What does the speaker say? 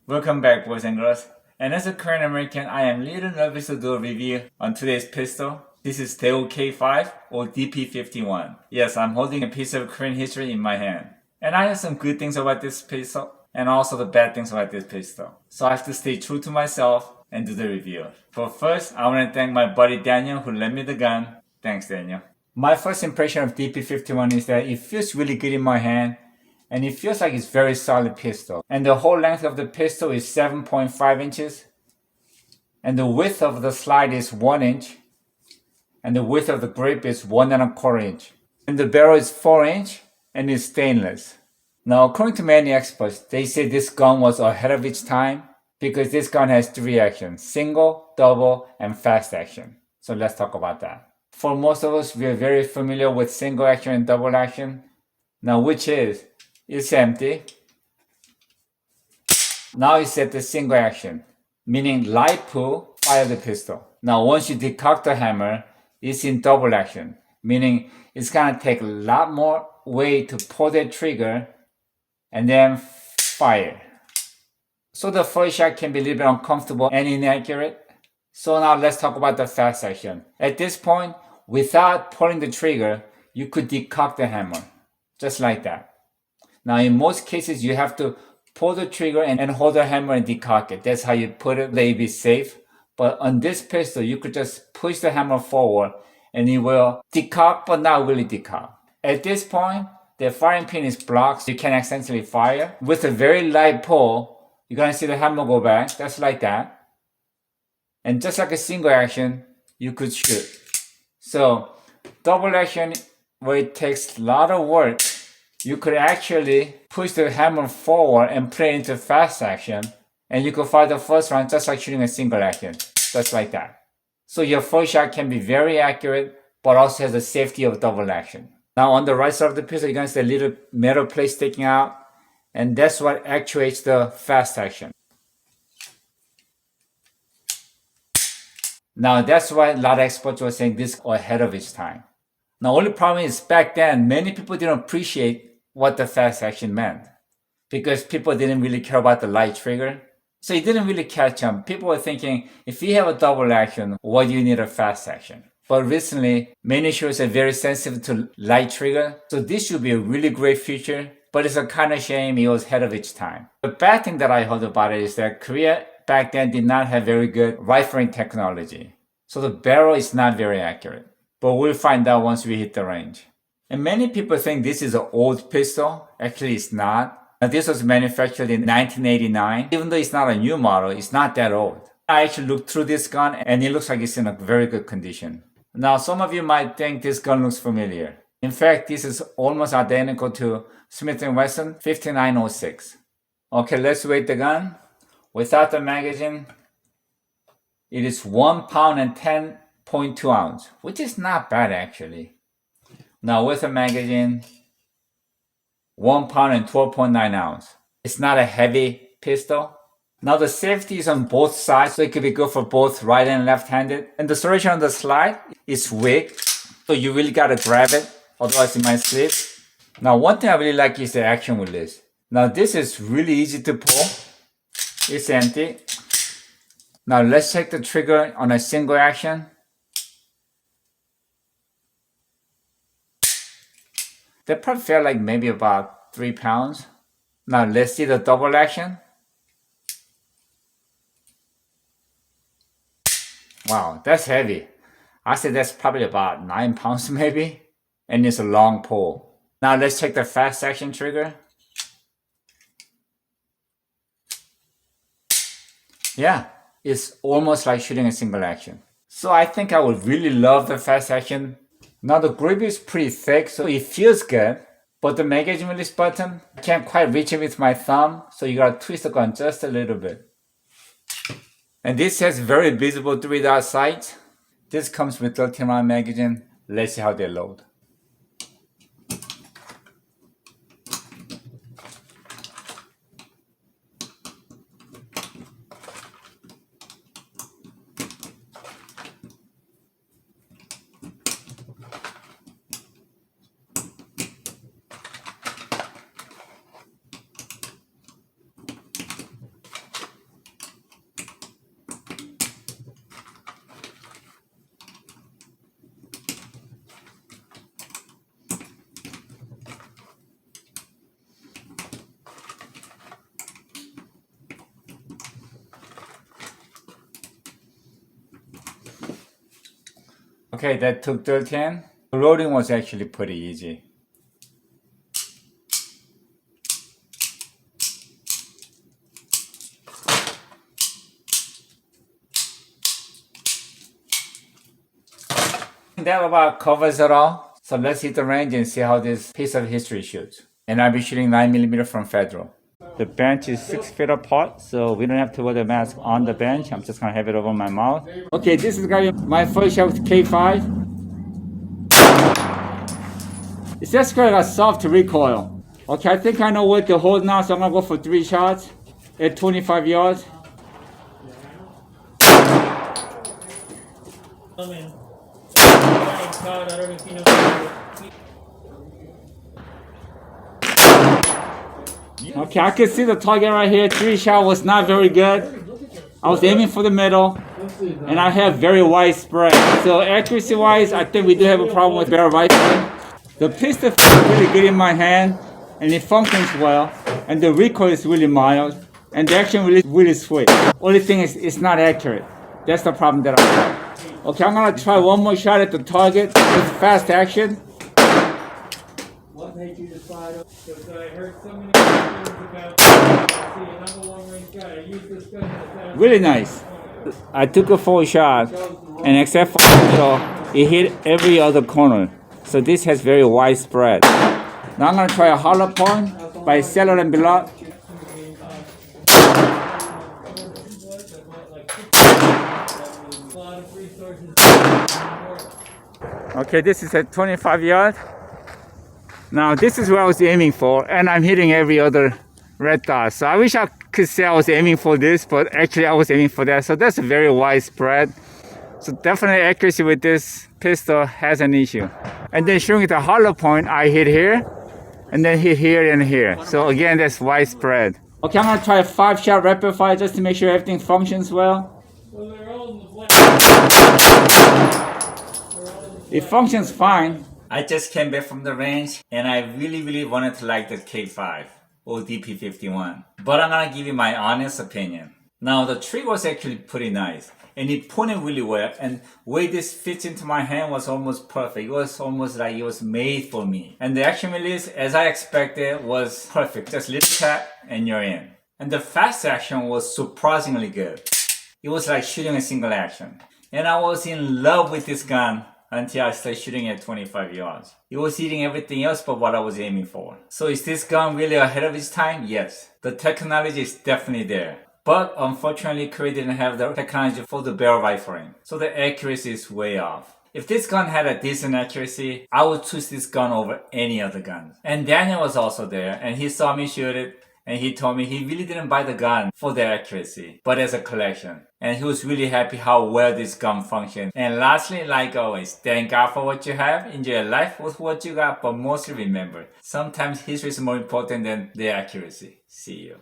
Welcome back, boys and girls. And as a Korean American, I am a little nervous to do a review on today's pistol. This is DaeWoo K5 or DP51. Yes, I'm holding a piece of Korean history in my hand. And I have some good things about this pistol and also the bad things about this pistol. So I have to stay true to myself and do the review. But first, I want to thank my buddy Daniel who lent me the gun. Thanks, Daniel. My first impression of DP51 is that it feels really good in my hand. And it feels like it's very solid pistol. And the whole length of the pistol is 7.5 inches. And the width of the slide is 1 inch. And the width of the grip is 1.25 inch. And the barrel is 4 inch and is stainless. Now, according to many experts, they say this gun was ahead of its time because this gun has 3 actions: single, double, and fast action. So let's talk about that. For most of us, we are very familiar with single action and double action. Now, which is? It's empty. Now it's at the single action, meaning light pull, fire the pistol. Now once you decock the hammer, it's in double action, meaning it's gonna take a lot more weight to pull the trigger and then fire. So the first shot can be a little bit uncomfortable and inaccurate. So now let's talk about the fast action. At this point, without pulling the trigger, you could decock the hammer, just like that. Now, in most cases, you have to pull the trigger and hold the hammer and decock it. That's how you put it, let it be safe. But on this pistol, you could just push the hammer forward and it will decock, but not really decock. At this point, the firing pin is blocked, so you can accidentally fire. With a very light pull, you're gonna see the hammer go back, just like that. And just like a single action, you could shoot. So, double action, where it takes a lot of work, you could actually push the hammer forward and play into fast action, and you could fire the first round just like shooting a single action, just like that. So your first shot can be very accurate, but also has the safety of double action. Now on the right side of the pistol, you're going to see a little metal plate sticking out, and that's what actuates the fast action. Now that's why a lot of experts were saying this ahead of its time. Now only problem is back then, many people didn't appreciate what the fast action meant because people didn't really care about the light trigger. So it didn't really catch on. People were thinking, if you have a double action, why do you need a fast action? But recently, many shows are very sensitive to light trigger. So this should be a really great feature, but it's a kind of shame it was ahead of its time. The bad thing that I heard about it is that Korea back then did not have very good rifling technology. So the barrel is not very accurate. But we'll find out once we hit the range. And many people think this is an old pistol. Actually, it's not. Now, this was manufactured in 1989. Even though it's not a new model, it's not that old. I actually looked through this gun and it looks like it's in a very good condition. Now, some of you might think this gun looks familiar. In fact, this is almost identical to Smith & Wesson 5906. Okay, let's weight the gun. Without the magazine, it is 1 pound and 10.2 ounce, which is not bad actually. Now with a magazine, 1 pound and 12.9 ounce. It's not a heavy pistol. Now the safety is on both sides, so it could be good for both right and left-handed. And the solution on the slide is weak, so you really gotta grab it, otherwise it might slip. Now one thing I really like is the action with this. Now this is really easy to pull. It's empty. Now let's check the trigger on a single action. That probably felt like maybe about 3 pounds. Now let's see the double action. Wow, that's heavy. I say that's probably about 9 pounds maybe. And it's a long pull. Now let's check the fast action trigger. Yeah, it's almost like shooting a single action. So I think I would really love the fast action. Now the grip is pretty thick, so it feels good, but the magazine release button, I can't quite reach it with my thumb, so you gotta twist the gun just a little bit. And this has very visible 3-dot sights. This comes with 13-round magazine. Let's see how they load. Okay, that took 13. The loading was actually pretty easy. That about covers it all. So let's hit the range and see how this piece of history shoots. And I'll be shooting 9mm from Federal. The bench is 6 feet apart, so we don't have to wear the mask on the bench. I'm just gonna have it over my mouth. Okay, this is gonna be my first shot with K5. It's just got a soft recoil. Okay, I think I know what to hold now, so I'm gonna go for 3 shots at 25 yards. Okay, I can see the target right here. 3 shot was not very good. I was aiming for the middle, and I have very wide spread. So accuracy wise, I think we do have a problem with barrel rifling. The pistol feels really good in my hand, and it functions well, and the recoil is really mild, and the action release really sweet. Only thing is, it's not accurate. That's the problem that I have. Okay, I'm gonna try one more shot at the target with fast action. What made you decide? Because I heard so many things about another long-range guy. I used this gun. Really nice. I took a 4 shot, and except for the middle, it hit every other corner. So this has very wide spread. Now I'm gonna try a hollow point by Cellar and Bilot. Okay, this is at 25 yards. Now this is where I was aiming for, and I'm hitting every other red dot. So I wish I could say I was aiming for this, but actually I was aiming for that. So that's a very wide spread. So definitely accuracy with this pistol has an issue. And then showing the hollow point, I hit here, and then hit here and here. So again, that's wide spread. Okay, I'm gonna try a 5-shot rapid fire just to make sure everything functions well. It functions fine. I just came back from the range, and I really wanted to like the K5 or DP51. But I'm gonna give you my honest opinion. Now the trigger was actually pretty nice, and it pointed really well, and way this fits into my hand was almost perfect. It was almost like it was made for me. And the action release, as I expected, was perfect. Just little tap and you're in. And the fast action was surprisingly good. It was like shooting a single action. And I was in love with this gun until I started shooting at 25 yards. It was hitting everything else but what I was aiming for. So is this gun really ahead of its time? Yes. The technology is definitely there. But unfortunately, Korea didn't have the technology for the barrel rifling. So the accuracy is way off. If this gun had a decent accuracy, I would choose this gun over any other gun. And Daniel was also there, and he saw me shoot it, and he told me he really didn't buy the gun for the accuracy, but as a collection. And he was really happy how well this gun functioned. And lastly, like always, thank God for what you have, enjoy life with what you got, but mostly remember, sometimes history is more important than the accuracy. See you.